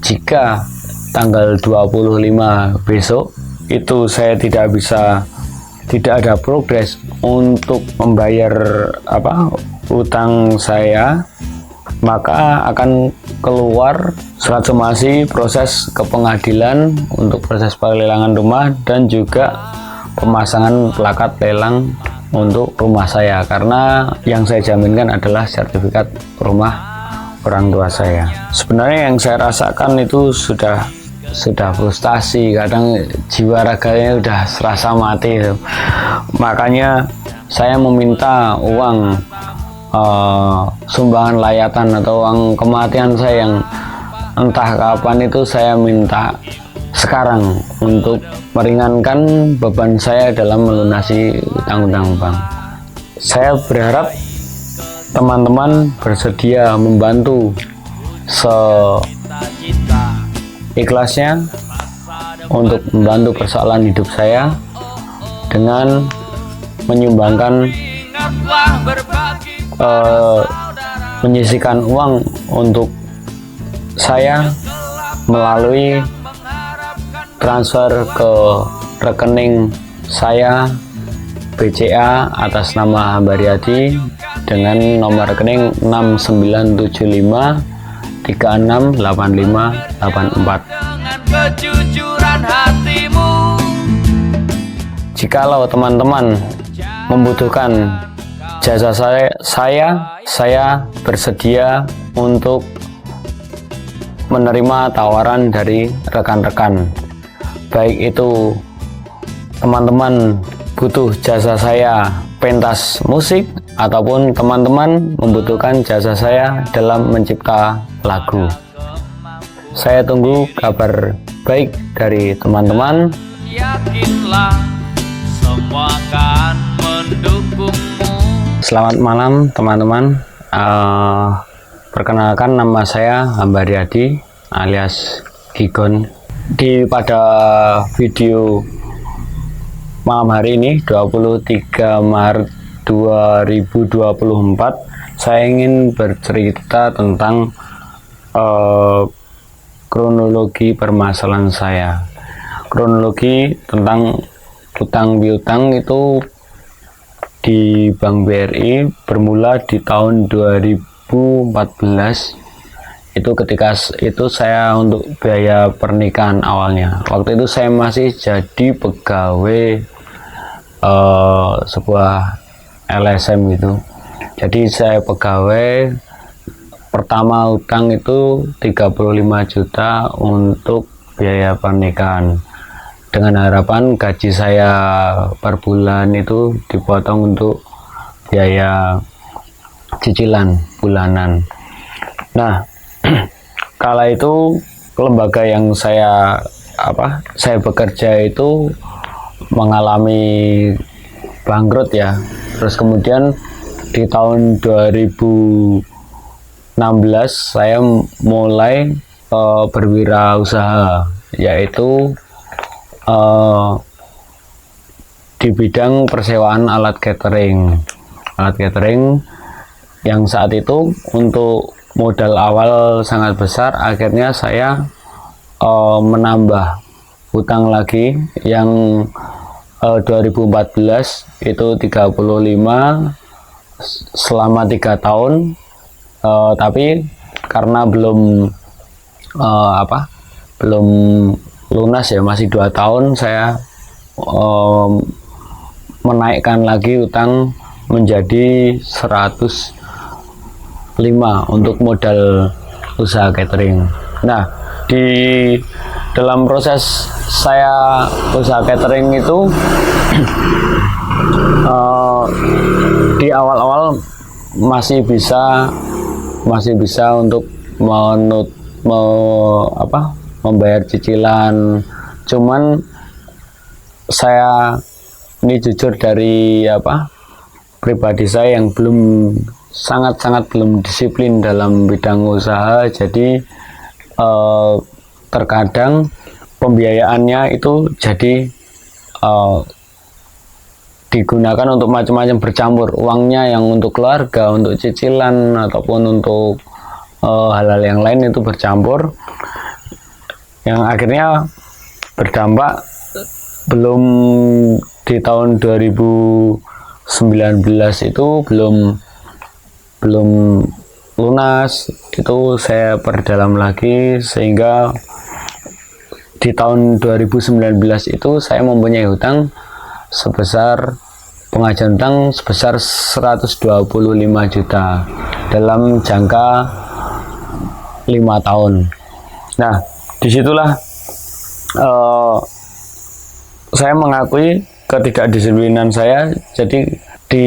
jika tanggal 25 besok itu saya tidak ada progres untuk membayar utang saya, maka akan keluar surat somasi proses ke pengadilan untuk proses pelelangan rumah dan juga pemasangan plakat lelang untuk rumah saya, karena yang saya jaminkan adalah sertifikat rumah orang tua saya. Sebenarnya yang saya rasakan itu sudah frustasi, kadang jiwa raganya udah serasa mati gitu. Makanya saya meminta uang sumbangan layatan atau uang kematian saya yang entah kapan itu saya minta sekarang untuk meringankan beban saya dalam melunasi utang-utang bank. Saya berharap teman-teman bersedia membantu seikhlasnya untuk membantu persoalan hidup saya dengan menyumbangkan menyisihkan uang untuk saya melalui transfer ke rekening saya BCA atas nama Hambariadi dengan nomor rekening 6975 368584. Jikalau teman-teman membutuhkan jasa saya bersedia untuk menerima tawaran dari rekan-rekan. Baik itu teman-teman butuh jasa saya pentas musik ataupun teman-teman membutuhkan jasa saya dalam mencipta lagu. Saya tunggu kabar baik dari teman-teman. Yakinlah semua akan mendukungmu. Selamat malam teman-teman. Perkenalkan, nama saya Hambariadi alias Gigon. Pada video malam hari ini 23 Maret 2024 saya ingin bercerita tentang kronologi permasalahan saya. Kronologi tentang utang piutang itu di Bank BRI bermula di tahun 2014. Itu ketika itu saya untuk biaya pernikahan awalnya. Waktu itu saya masih jadi pegawai sebuah LSM gitu. Jadi saya pegawai, pertama utang itu 35 juta untuk biaya pernikahan, dengan harapan gaji saya per bulan itu dipotong untuk biaya cicilan bulanan. Nah, kala itu lembaga yang saya bekerja itu mengalami bangkrut ya. Terus kemudian di tahun 2016 saya mulai berwirausaha, yaitu di bidang persewaan alat catering yang saat itu untuk modal awal sangat besar. Akhirnya saya menambah hutang lagi yang 2014 itu 35 selama 3 tahun, tapi karena belum lunas ya, masih 2 tahun, saya menaikkan lagi utang menjadi 105 untuk modal usaha catering. Nah, di dalam proses saya usaha catering itu di awal-awal masih bisa untuk membayar cicilan. Cuman saya ini jujur dari pribadi saya yang sangat belum disiplin dalam bidang usaha. Jadi terkadang pembiayaannya itu jadi digunakan untuk macam-macam, bercampur uangnya, yang untuk keluarga, untuk cicilan, ataupun untuk hal-hal yang lain itu bercampur. yang akhirnya berdampak belum di tahun 2019 itu belum lunas, itu saya perdalam lagi sehingga di tahun 2019 itu saya mempunyai hutang sebesar pengajuan hutang sebesar 125 juta dalam jangka 5 tahun. Nah, disitulah saya mengakui ketidakdisiplinan saya. Jadi di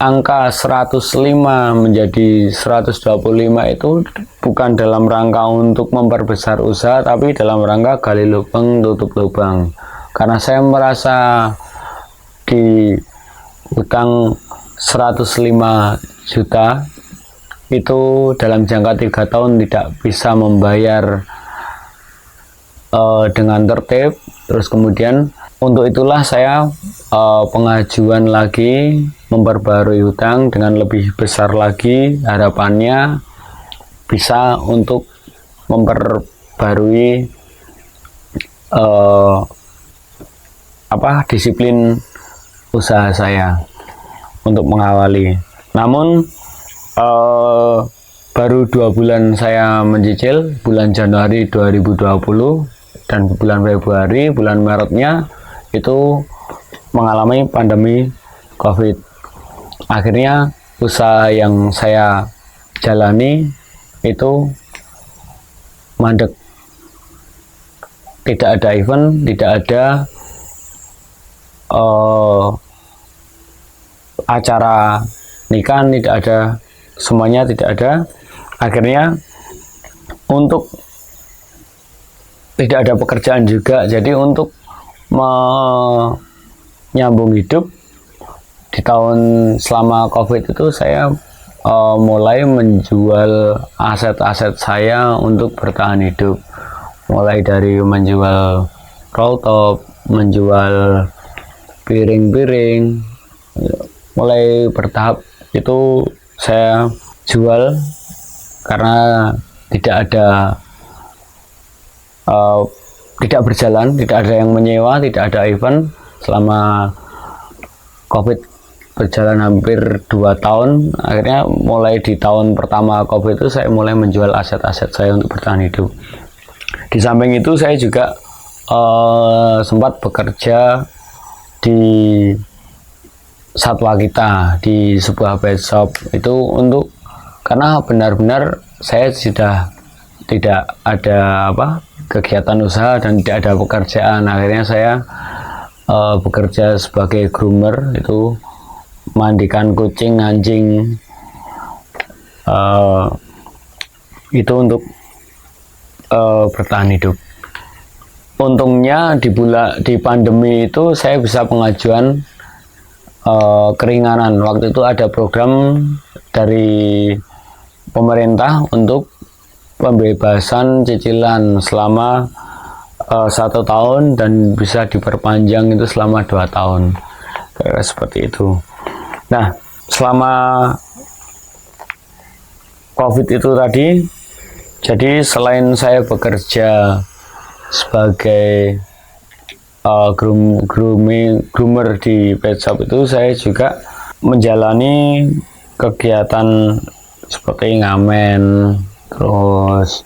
angka 105 menjadi 125 itu bukan dalam rangka untuk memperbesar usaha, tapi dalam rangka gali lubang tutup lubang. Karena saya merasa di utang 105 juta itu dalam jangka 3 tahun tidak bisa membayar dengan tertib. Terus kemudian untuk itulah saya pengajuan lagi memperbarui hutang dengan lebih besar lagi, harapannya bisa untuk memperbarui disiplin usaha saya untuk mengawali. Namun baru 2 bulan saya mencicil, bulan Januari 2020 dan bulan Februari, bulan Maretnya itu mengalami pandemi COVID. Akhirnya usaha yang saya jalani itu mandek. Tidak ada event, tidak ada acara nikahan, tidak ada, semuanya tidak ada. Akhirnya untuk tidak ada pekerjaan juga, jadi untuk menyambung hidup di tahun selama COVID itu saya mulai menjual aset-aset saya untuk bertahan hidup, mulai dari menjual roll top, menjual piring-piring, mulai bertahap itu saya jual karena tidak berjalan, tidak ada yang menyewa, tidak ada event selama COVID berjalan hampir 2 tahun. Akhirnya mulai di tahun pertama COVID itu saya mulai menjual aset-aset saya untuk bertahan hidup. Di samping itu saya juga sempat bekerja di Satwa Kita, di sebuah pet shop itu untuk, karena benar-benar saya sudah tidak ada kegiatan usaha dan tidak ada pekerjaan. Akhirnya saya bekerja sebagai groomer, itu mandikan kucing, anjing, itu untuk bertahan hidup. Untungnya di pandemi itu saya bisa pengajuan keringanan. Waktu itu ada program dari pemerintah untuk pembebasan cicilan selama 1 tahun dan bisa diperpanjang itu selama 2 tahun, kayak seperti itu. Nah, selama COVID itu tadi, jadi selain saya bekerja sebagai groomer di pet shop itu, saya juga menjalani kegiatan seperti ngamen, terus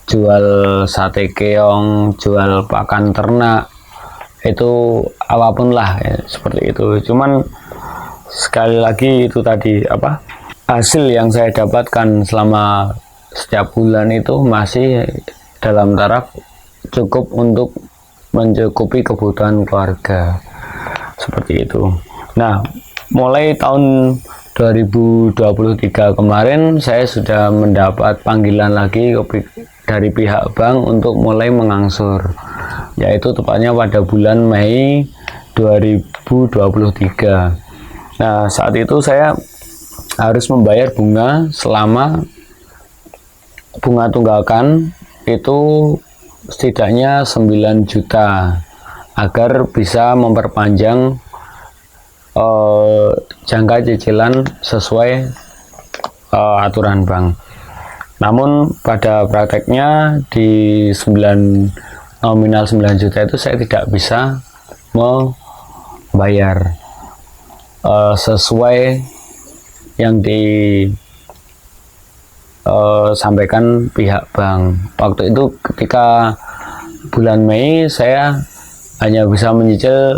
jual sate keong, jual pakan ternak, itu apapun lah ya, seperti itu. Cuman sekali lagi itu tadi hasil yang saya dapatkan selama setiap bulan itu masih dalam taraf cukup untuk mencukupi kebutuhan keluarga, seperti itu. Nah, mulai tahun 2023 kemarin saya sudah mendapat panggilan lagi dari pihak bank untuk mulai mengangsur, yaitu tepatnya pada bulan Mei 2023. Nah, saat itu saya harus membayar bunga tunggakan itu setidaknya 9 juta agar bisa memperpanjang jangka cicilan sesuai aturan bank. Namun pada prakteknya di nominal 9 juta itu saya tidak bisa membayar sesuai yang disampaikan pihak bank. Waktu itu ketika bulan Mei saya hanya bisa menyicil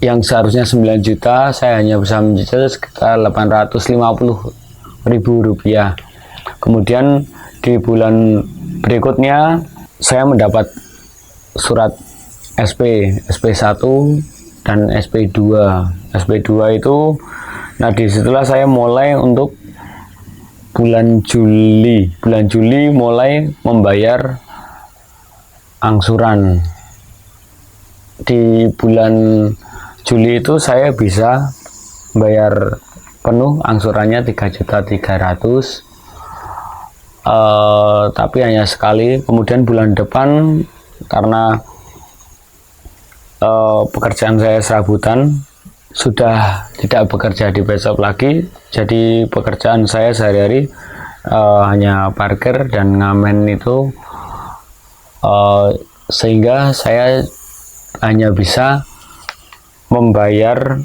yang seharusnya 9 juta, saya hanya bisa menyicil sekitar 850.000 rupiah. Kemudian di bulan berikutnya saya mendapat surat SP1 dan SP2. SP2 itu, nah disitulah saya mulai untuk bulan Juli mulai membayar angsuran. Di bulan Juli itu saya bisa bayar penuh angsurannya 3.300.000, tapi hanya sekali. Kemudian bulan depan karena pekerjaan saya serabutan, sudah tidak bekerja di pet shop lagi, jadi pekerjaan saya sehari-hari hanya parkir dan ngamen itu, sehingga saya hanya bisa membayar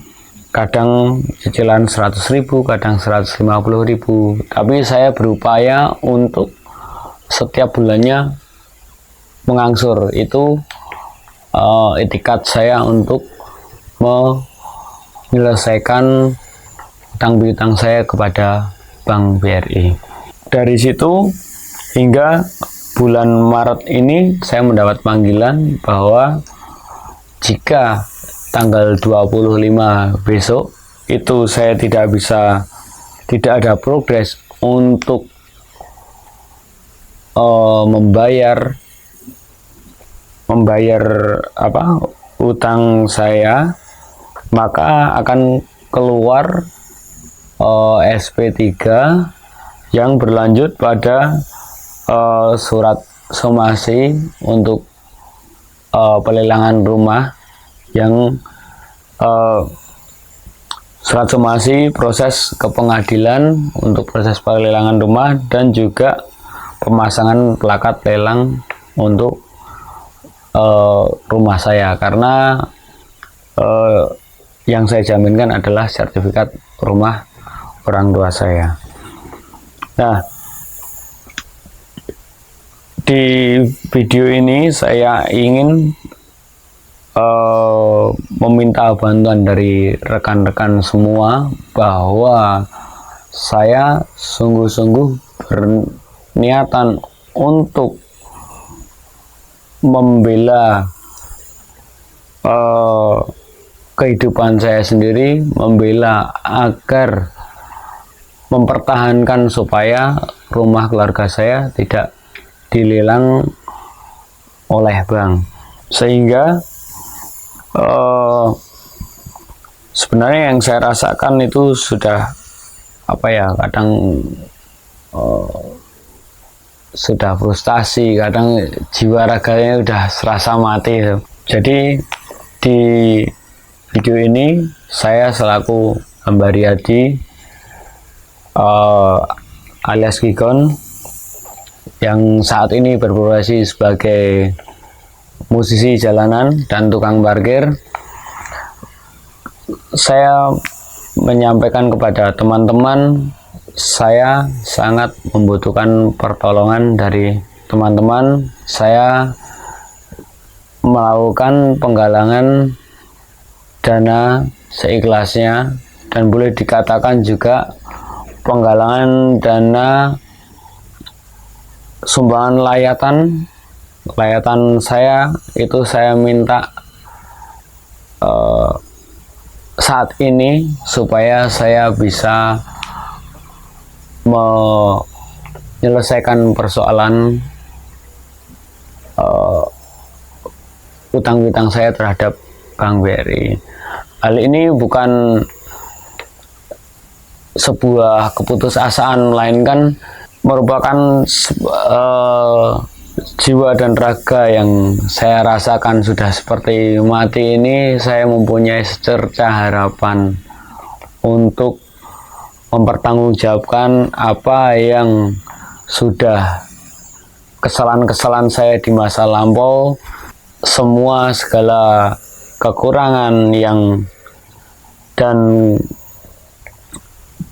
kadang cicilan 100.000, kadang 150.000. Tapi saya berupaya untuk setiap bulannya mengangsur. Itu itikat saya untuk menyelesaikan utang piutang saya kepada Bank BRI. Dari situ hingga bulan Maret ini saya mendapat panggilan bahwa jika tanggal 25 besok itu saya tidak ada progres untuk membayar utang saya, maka akan keluar SP3 yang berlanjut pada surat somasi untuk pelelangan rumah, yang surat somasi proses ke pengadilan untuk proses pelelangan rumah dan juga pemasangan plakat lelang untuk rumah saya, karena yang saya jaminkan adalah sertifikat rumah orang tua saya. Nah, di video ini saya ingin meminta bantuan dari rekan-rekan semua bahwa saya sungguh-sungguh berniatan untuk membela kehidupan saya sendiri, membela agar mempertahankan supaya rumah keluarga saya tidak dilelang oleh bank. Sehingga sebenarnya yang saya rasakan itu sudah kadang sudah frustasi, kadang jiwa raganya udah serasa mati. Jadi di video ini saya selaku Hamba Riyadi alias Gigon yang saat ini berprofesi sebagai musisi jalanan dan tukang parkir, saya menyampaikan kepada teman-teman, saya sangat membutuhkan pertolongan dari teman-teman. Saya melakukan penggalangan dana seikhlasnya, dan boleh dikatakan juga penggalangan dana sumbangan layatan saya itu saya minta saat ini supaya saya bisa menyelesaikan persoalan utang piutang saya terhadap Bank BRI. Hal ini bukan sebuah keputusasaan, melainkan merupakan jiwa dan raga yang saya rasakan sudah seperti mati ini. Saya mempunyai secerca harapan untuk mempertanggungjawabkan apa yang sudah kesalahan-kesalahan saya di masa lampau, semua segala kekurangan dan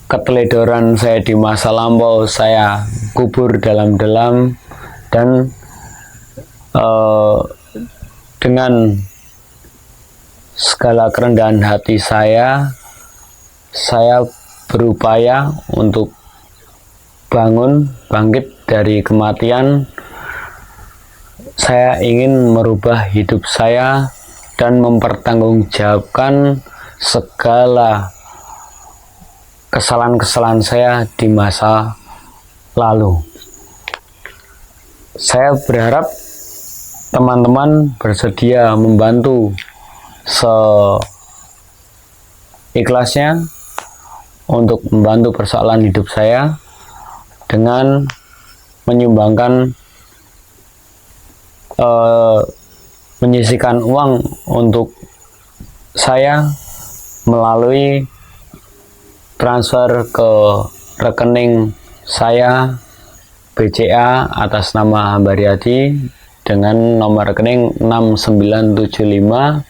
keteledoran saya di masa lampau saya kubur dalam-dalam, dan dengan segala kerendahan hati saya berupaya untuk bangkit dari kematian. Saya ingin merubah hidup saya dan mempertanggungjawabkan segala kesalahan-kesalahan saya di masa lalu. Saya berharap teman-teman bersedia membantu seikhlasnya untuk membantu persoalan hidup saya dengan menyumbangkan menyisihkan uang untuk saya melalui transfer ke rekening saya BCA atas nama Hambariadi dengan nomor rekening 6975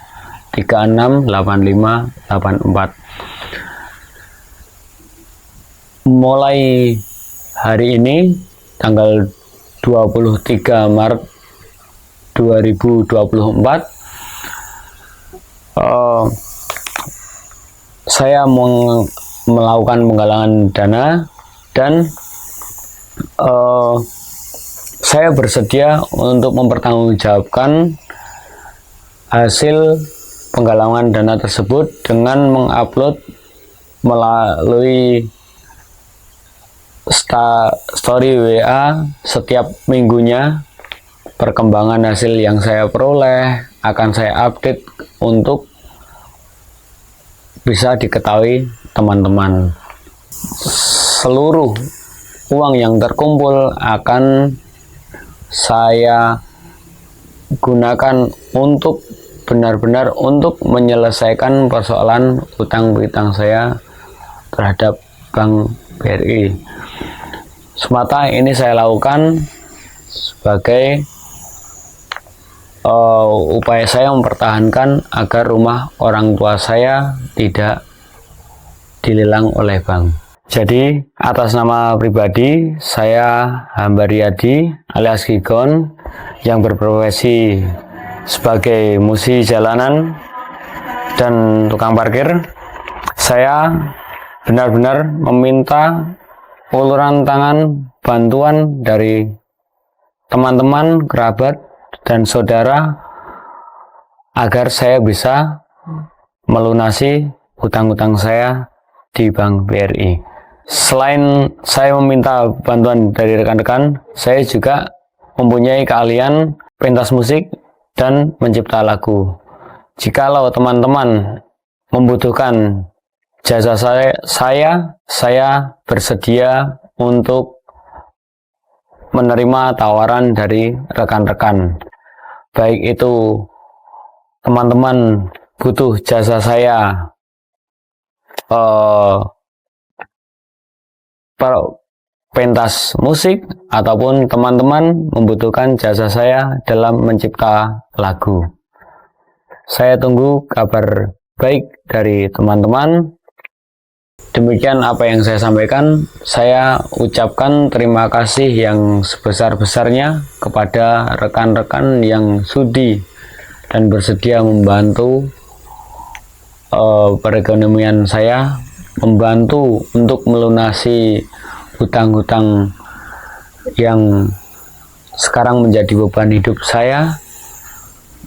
368584. Mulai hari ini tanggal 23 Maret 2024 saya melakukan penggalangan dana, dan saya bersedia untuk mempertanggungjawabkan hasil penggalangan dana tersebut dengan mengupload melalui story WA setiap minggunya. Perkembangan hasil yang saya peroleh akan saya update untuk bisa diketahui teman-teman. Seluruh uang yang terkumpul akan saya gunakan untuk benar-benar untuk menyelesaikan persoalan utang piutang saya terhadap Bank BRI. Semata ini saya lakukan sebagai upaya saya mempertahankan agar rumah orang tua saya tidak dilelang oleh bank. Jadi atas nama pribadi saya Hambariadi alias Gigon yang berprofesi sebagai musisi jalanan dan tukang parkir, saya benar-benar meminta uluran tangan bantuan dari teman-teman, kerabat, dan saudara agar saya bisa melunasi hutang-hutang saya di Bank BRI. Selain saya meminta bantuan dari rekan-rekan, saya juga mempunyai keahlian pentas musik dan mencipta lagu. Jikalau teman-teman membutuhkan jasa saya bersedia untuk menerima tawaran dari rekan-rekan. Baik itu teman-teman butuh jasa saya pentas musik, ataupun teman-teman membutuhkan jasa saya dalam mencipta lagu. Saya tunggu kabar baik dari teman-teman. Demikian apa yang saya sampaikan. Saya ucapkan terima kasih yang sebesar-besarnya kepada rekan-rekan yang sudi dan bersedia membantu perekonomian saya, membantu untuk melunasi hutang-hutang yang sekarang menjadi beban hidup saya.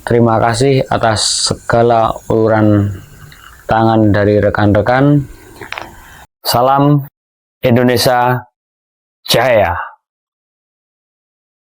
Terima kasih atas segala uluran tangan dari rekan-rekan. Salam Indonesia Jaya.